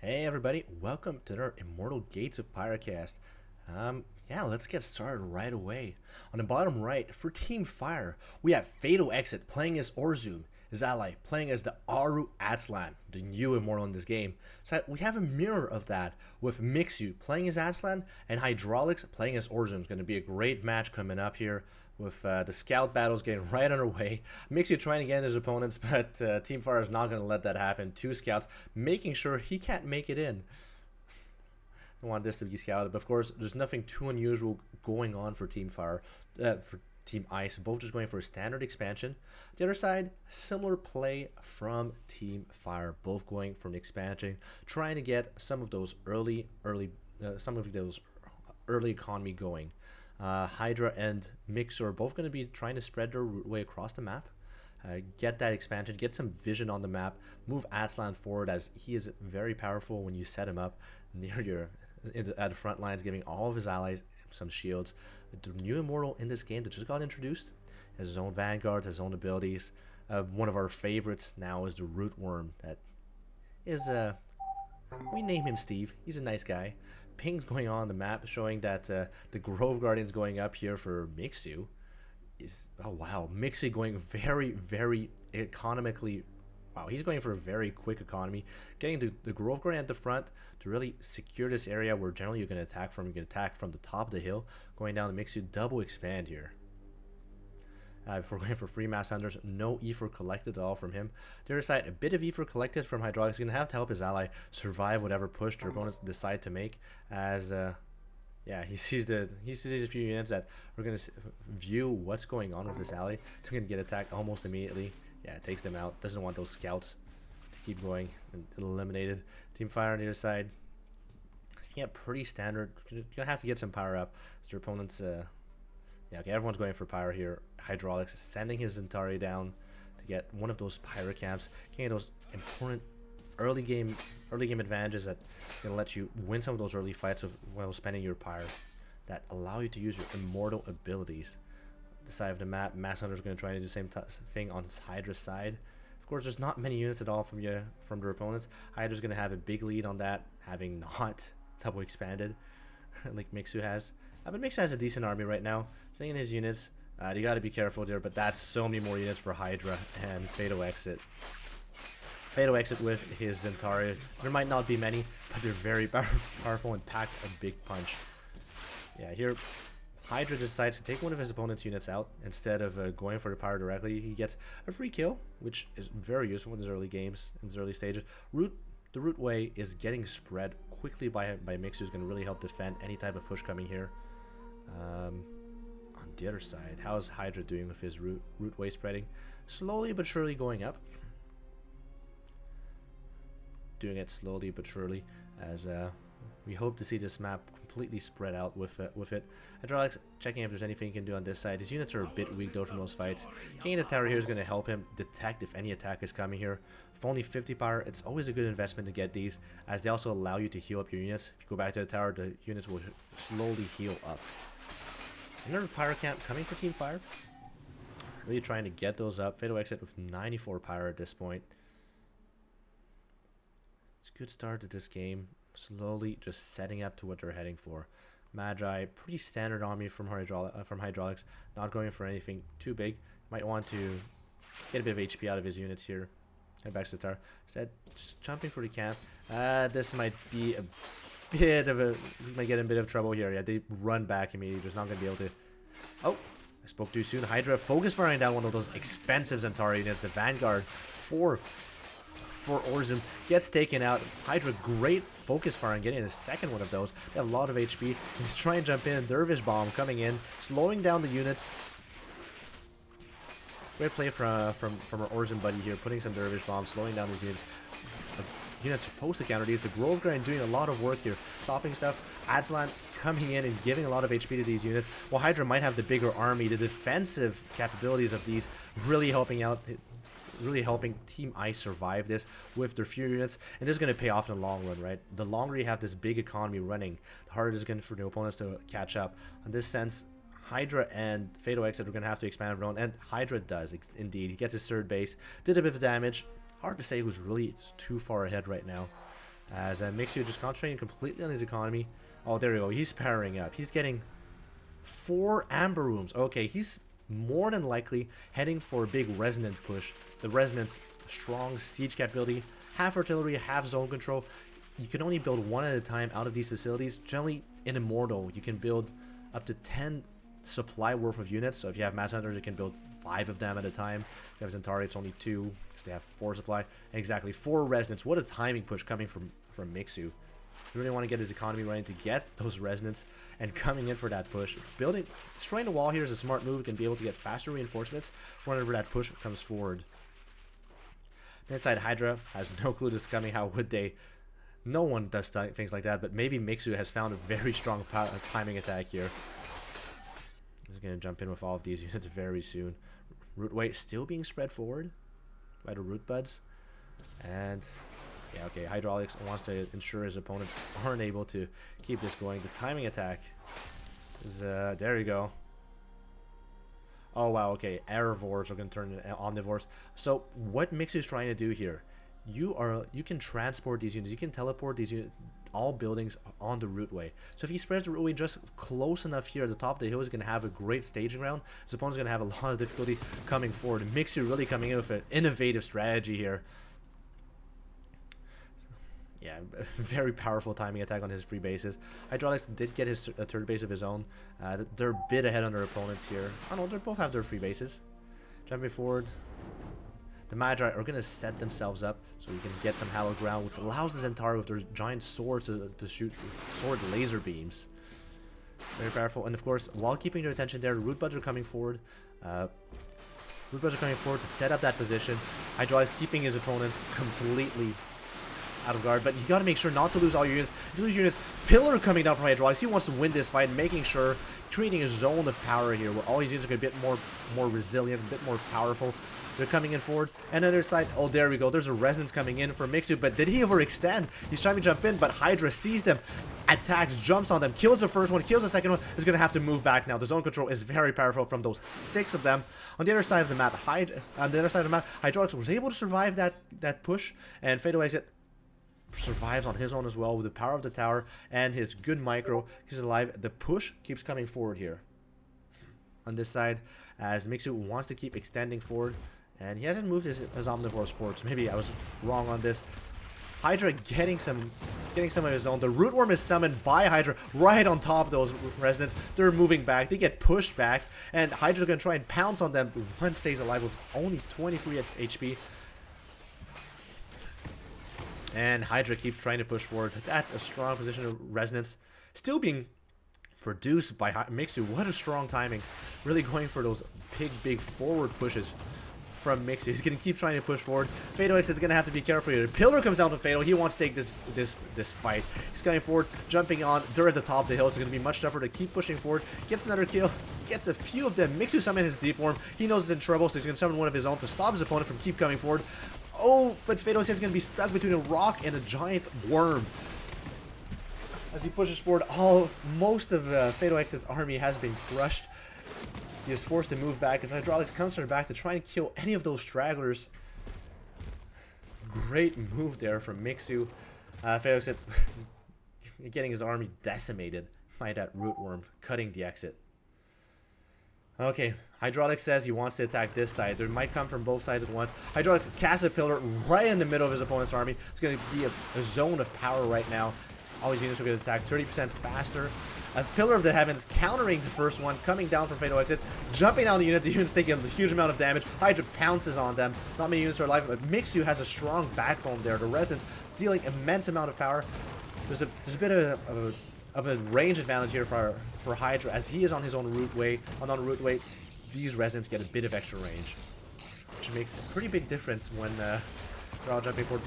Hey everybody, welcome to our Immortal Gates of Pyrecast. Yeah, let's get started right away. On the bottom right, for Team Fire, we have Fatal Exit playing as Orzum, his ally playing as the Aru Atslan, the new Immortal in this game. So we have a mirror of that with Mixu playing as Atslan and Hydraulics playing as Orzum. It's going to be a great match coming up here with the scout battles getting right underway. Mixu trying to get in his opponents, but Team Fire is not going to let that happen. Two scouts making sure he can't make it in. I want this to be scouted, but of course, there's nothing too unusual going on for Team Fire, for Team Ice. Both just going for a standard expansion. The other side, similar play from Team Fire, both going for an expansion, trying to get some of those early economy going. Hydra and Mixer are both going to be trying to spread their way across the map. Get that expansion, get some vision on the map, move Atslan forward as he is very powerful when you set him up near your at the front lines, giving all of his allies some shields. The new Immortal in this game that just got introduced has his own vanguards, his own abilities. One of our favorites now is the Rootworm. That is we name him Steve. He's a nice guy. Pings going on the map showing that the Grove Guardian's going up here for Mixu. Oh wow, Mixi going very economically. Wow, he's going for a very quick economy, getting the Grove Guardian at the front to really secure this area where generally you're going to attack from. You can attack from the top of the hill, going down to Mixu, double expand here. If we're going for free mass hunters, no E4 collected at all from him. The other side, a bit of E4 collected from Hydraulics. He's going to have to help his ally survive whatever push their opponents decide to make, as yeah, he sees a few units that are going to view what's going on with this ally. They're going to get attacked almost immediately. Yeah, it takes them out. Doesn't want those scouts to keep going and eliminated. Team Fire on the other side. Yeah, pretty standard. You're going to have to get some power up. So their opponents, yeah, okay, everyone's going for Pyre here. Hydraulics is sending his Zentari down to get one of those Pyre camps, getting those important early game advantages that gonna let you win some of those early fights while spending your Pyre, that allow you to use your Immortal abilities. The side of the map, Mass Hunter is going to try to do the same thing on his Hydra's side. Of course, there's not many units at all from their opponents. Hydra's going to have a big lead on that, having not double expanded like Mixu has. But Mixu has a decent army right now. Staying in his units, you got to be careful there. But that's so many more units for Hydra and Fatal Exit. Fatal Exit with his Zentari. There might not be many, but they're very powerful and pack a big punch. Yeah, here Hydra decides to take one of his opponent's units out instead of going for the Pyre directly. He gets a free kill, which is very useful in his early games, in his early stages. The root way is getting spread quickly by Mixu, who's going to really help defend any type of push coming here. On the other side, how is Hydra doing with his root way spreading? Slowly but surely going up. Doing it slowly but surely, as we hope to see this map completely spread out with it. Hydraulics checking if there's anything he can do on this side. His units are a bit weak though from those fights. Getting the tower here is going to help him detect if any attack is coming here. With only 50 power, it's always a good investment to get these, as they also allow you to heal up your units. If you go back to the tower, the units will slowly heal up. Another Pyre camp coming for Team Fire. Really trying to get those up. Fatal Exit with 94 Pyre at this point. It's a good start to this game. Slowly just setting up to what they're heading for. Magi, pretty standard army from Hydraulics. Not going for anything too big. Might want to get a bit of HP out of his units here. Head back to the tower. Instead, just jumping for the camp. This might be a bit of a... We might get in a bit of trouble here. Yeah, they run back immediately. Just not going to be able to... Oh! I spoke too soon. Hydra focus firing down one of those expensive Zentari units. The Vanguard for Orzum gets taken out. Hydra, great focus firing, getting a second one of those. They have a lot of HP. He's trying to jump in. Dervish Bomb coming in, slowing down the units. Great play from our Orzum buddy here, putting some Dervish Bombs, slowing down these units. The units supposed to counter these. The Grove Guardian doing a lot of work here, stopping stuff. Adslan coming in and giving a lot of HP to these units. While Hydra might have the bigger army, the defensive capabilities of these really helping out. Really helping Team Ice survive this with their few units, and this is going to pay off in the long run, right? The longer you have this big economy running, the harder it is going for the opponents to catch up. In this sense, Hydra and Fatal Exit are going to have to expand of their own, and Hydra does indeed. He gets his third base, did a bit of damage. Hard to say who's really too far ahead right now. As Mixu just concentrating completely on his economy. Oh, there we go. He's powering up. He's getting 4 Amber Rooms. Okay, he's more than likely heading for a big Resonant push. The Resonant's strong siege capability, half artillery, half zone control. You can only build 1 at a time out of these facilities. Generally, in Immortal, you can build up to 10 supply worth of units. So if you have Mass Hunters, you can build 5 of them at a time. If you have Centauri, it's only 2, because they have 4 supply. And exactly, 4 Resonants. What a timing push coming from Mixu. You really want to get his economy running to get those Resonants and coming in for that push. Destroying the wall here is a smart move. You can be able to get faster reinforcements whenever that push comes forward. Inside, Hydra has no clue this is coming. How would they? No one does things like that, but maybe Mixu has found a very strong timing attack here. He's going to jump in with all of these units very soon. Root weight still being spread forward by the root buds. And yeah, okay, Hydraulics wants to ensure his opponents aren't able to keep this going. The timing attack is, there you go. Oh wow, okay, Aerivores are going to turn into Omnivores. So what Mixu is trying to do here, you can transport these units, you can teleport these units, all buildings on the rootway. So if he spreads the rootway just close enough here at the top of the hill, he's going to have a great staging ground. His opponent's going to have a lot of difficulty coming forward. Mixu really coming in with an innovative strategy here. Yeah, very powerful timing attack on his free bases. Hydraulics did get his third base of his own. They're a bit ahead on their opponents here. Oh no, they both have their free bases. Jumping forward. The Magi are going to set themselves up so we can get some hallowed ground, which allows the Centauri with their giant swords to shoot sword laser beams. Very powerful. And of course, while keeping their attention there, Root Buds are coming forward. Root Buds are coming forward to set up that position. Hydraulics keeping his opponents completely out of guard, but you got to make sure not to lose all your units. If you lose units, Pillar coming down from Hydraulics, he wants to win this fight, making sure, creating a zone of power here where all these units are going to be a bit more resilient, a bit more powerful. They're coming in forward. And on the other side, oh, there we go. There's a Resonance coming in for Mixu, but did he overextend? He's trying to jump in, but Hydra sees them, attacks, jumps on them, kills the first one, kills the second one. Is going to have to move back now. The zone control is very powerful from those 6 of them. On the other side of the map, Hydraulics was able to survive that push, and Fatal Exit survives on his own as well with the power of the tower and his good micro. He's alive. The push keeps coming forward here on this side as Mixu wants to keep extending forward, and he hasn't moved his Omnivores forward, so maybe I was wrong on this. Hydra getting some of his own. The Root Worm is summoned by Hydra right on top of those Resonants. They're moving back. They get pushed back, and Hydra's going to try and pounce on them. One stays alive with only 23 HP. And Hydra keeps trying to push forward, but that's a strong position of Resonance. Still being produced by Mixu. What a strong timing. Really going for those big forward pushes from Mixu. He's going to keep trying to push forward. Fatal X is going to have to be careful here. Pillar comes down to Fatal. He wants to take this fight. He's coming forward, jumping on. They're at the top of the hill, so it's going to be much tougher to keep pushing forward. Gets another kill. Gets a few of them. Mixu summons his Deep Worm. He knows he's in trouble, so he's going to summon one of his own to stop his opponent from keep coming forward. Oh, but Fatal X is going to be stuck between a rock and a giant worm. As he pushes forward, most of Fatal X's army has been crushed. He is forced to move back as Hydraulics comes from back to try and kill any of those stragglers. Great move there from Mixu. Fatal X getting his army decimated by that Root Worm, cutting the exit. Okay, Hydraulics says he wants to attack this side. They might come from both sides at once. Hydraulics casts a Pillar right in the middle of his opponent's army. It's going to be a zone of power right now. All these units are going to attack 30% faster. A Pillar of the Heavens countering the first one, coming down from Fatal Exit, jumping down the unit. The units take a huge amount of damage. Hydra pounces on them. Not many units are alive, but Mixu has a strong backbone there. The Resonance dealing immense amount of power. There's a bit of a range advantage here for Hydra as he is on his own route way. On route way, these Resonants get a bit of extra range, which makes a pretty big difference when they're all jumping forward.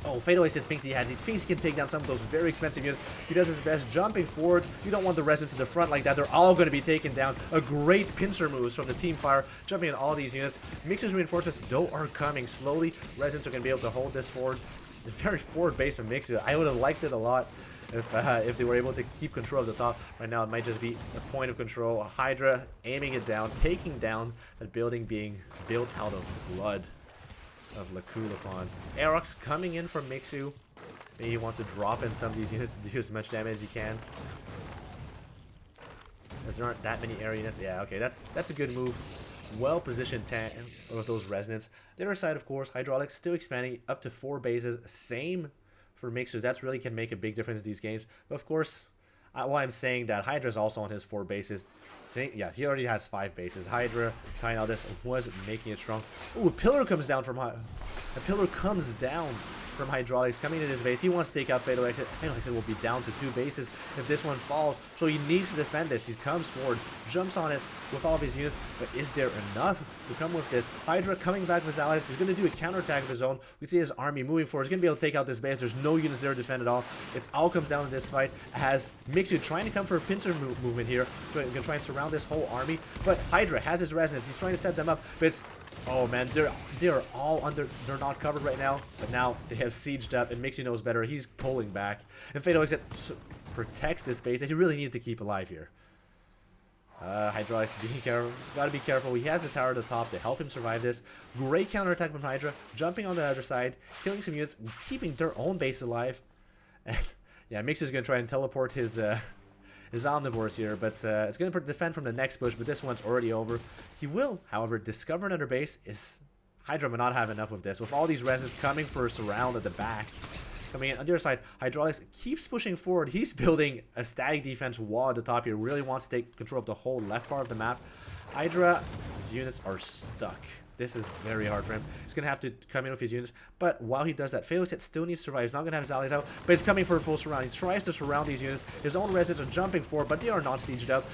Oh, Fatal Exit thinks he thinks he can take down some of those very expensive units. He does his best jumping forward. You don't want the Resonants in the front like that. They're all going to be taken down. A great pincer moves from the Team Fire, jumping in all these units. Mixu's reinforcements, though, are coming slowly. Resonants are going to be able to hold this forward. A very forward base from Mixu. I would have liked it a lot if they were able to keep control of the top. Right now, it might just be a point of control. Hydra aiming it down, taking down that building being built out of blood. of Lakulafon. Aerox coming in from Mixu. Maybe he wants to drop in some of these units to do as much damage as he can. There aren't that many area units. Yeah, okay, that's a good move. Well positioned tank with those resonance. The other side, of course, Hydraulics still expanding up to 4 bases. Same for Mixu. That's really can make a big difference in these games. But of course, why I'm saying that Hydra's also on his 4 bases. Yeah, he already has 5 bases. Hydra, kind of this was making it strong. Ooh, a pillar comes down from Hydraulics coming to his base. He wants to take out Fatal Exit. Fatal Exit will be down to 2 bases if this one falls. So he needs to defend this. He comes forward, jumps on it with all of his units. But is there enough to come with this? Hydra coming back with his allies. He's going to do a counterattack of his own. We see his army moving forward. He's going to be able to take out this base. There's no units there to defend at all. It all comes down to this fight. As Mixu trying to come for a pincer movement here. Going to try and surround this whole army. But Hydra has his resonance. He's trying to set them up. But it's... Oh man, they're all under. They're not covered right now, but now they have sieged up, and Mixu knows better. He's pulling back, and Fatal Exit protects this base that he really needed to keep alive here. Hydraulics, be careful. Gotta be careful. He has the tower at the top to help him survive this. Great counterattack from Hydra, jumping on the other side, killing some units, keeping their own base alive. And yeah, Mixu's gonna try and teleport his omnivores here, but it's going to defend from the next bush, but this one's already over. He will, however, discover another base. Hydra may not have enough of this. With all these resonance coming for a surround at the back. Coming in on the other side, Hydraulics keeps pushing forward. He's building a static defense wall at the top here. Really wants to take control of the whole left part of the map. Hydra, his units are stuck. This is very hard for him. He's going to have to come in with his units. But while he does that, Fatal Exit still needs to survive. He's not going to have his allies out, but he's coming for a full surround. He tries to surround these units. His own residents are jumping forward, but they are not sieged up.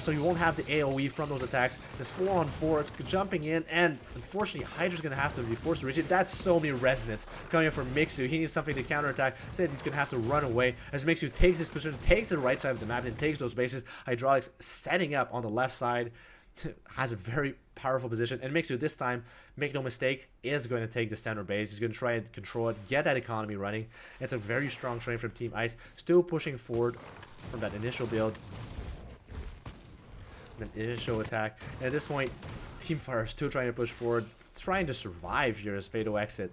So he won't have the AoE from those attacks. There's 4-on-4 jumping in, and unfortunately, Hydra's going to have to be forced to reach it. That's so many resonance coming in from Mixu. He needs something to counterattack. Instead, he's going to have to run away as Mixu takes this position, takes the right side of the map, and takes those bases. Hydraulics setting up on the left side. Has a very powerful position, and Mixu this time, make no mistake, is going to take the center base. He's going to try and control it, get that economy running. It's a very strong train from Team Ice, still pushing forward from that initial build, an initial attack, and at this point Team Fire is still trying to push forward, trying to survive here as Fatal Exit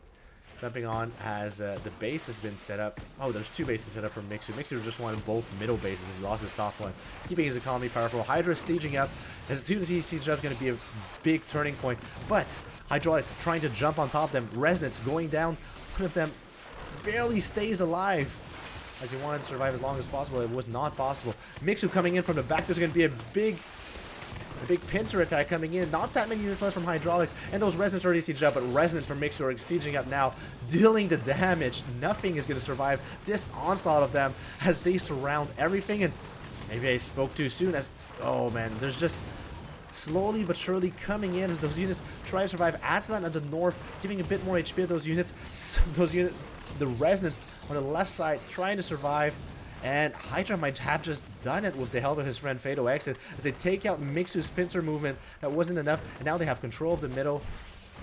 jumping on as the base has been set up. Oh, there's 2 bases set up from Mixu. Mixu just wanted both middle bases. He lost his top one, keeping his economy powerful. Hydra sieging up. As soon as he sieges up, it's going to be a big turning point. But Hydraulics trying to jump on top of them. Resonance going down. One of them barely stays alive. As he wanted to survive as long as possible, it was not possible. Mixu coming in from the back. There's going to be a big pincer attack coming in. Not that many units left from Hydraulics, and those resonance already sieged up, but resonance from Mixu are sieging up now, dealing the damage. Nothing is going to survive this onslaught of them as they surround everything. And maybe I spoke too soon, as oh man, there's just slowly but surely coming in as those units try to survive. Atlan at the north giving a bit more HP to those units. The resonance on the left side trying to survive. And Hydra might have just done it with the help of his friend Fatal Exit as they take out Mixu's pincer movement. That wasn't enough, and now they have control of the middle.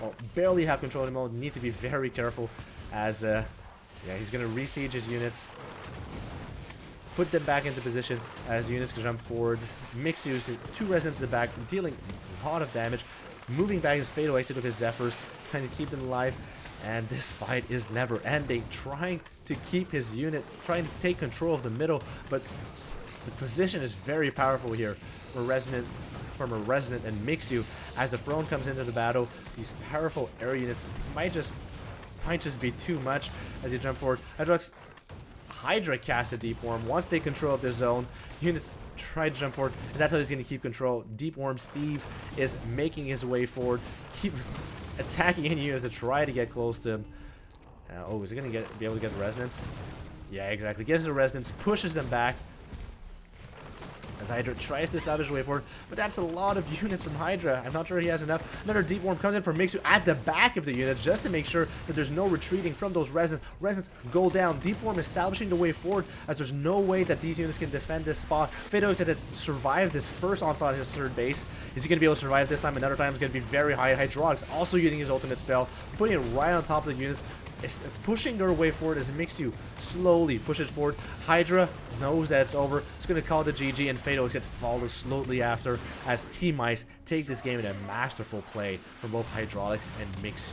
Well, barely have control of the middle. Need to be very careful as, yeah, he's going to re-siege his units. Put them back into position as units can jump forward. Mixu's 2 residents in the back, dealing a lot of damage. Moving back his Fatal Exit with his Zephyrs, trying to keep them alive. And this fight is never ending, trying to keep his unit, trying to take control of the middle, but the position is very powerful here from a Resonant and Mixu. As the throne comes into the battle, these powerful area units might just be too much as you jump forward. Hydra cast a Deep Worm. Once they control of this zone, units try to jump forward, and that's how he's going to keep control. Deep Worm Steve is making his way forward, keep attacking any units to try to get close to him. Oh, is he going to be able to get the resonance? Yeah, exactly. Gets the resonance, pushes them back. As Hydra tries to establish a way forward, but that's a lot of units from Hydra. I'm not sure he has enough. Another Deep Worm comes in from Mixu at the back of the units just to make sure that there's no retreating from those resonance. Resonance go down. Deep Worm establishing the way forward as there's no way that these units can defend this spot. Fatal Exit had survived this first onslaught in his 3rd base. Is he going to be able to survive this time? Another time is going to be very high. Hydraulics also using his ultimate spell, putting it right on top of the units. Is pushing their way forward as Mixu slowly pushes forward. Hydra knows that it's over. It's going to call the GG, and Fatal Exit follows slowly after as Team Ice take this game in a masterful play from both Hydraulics and Mixu.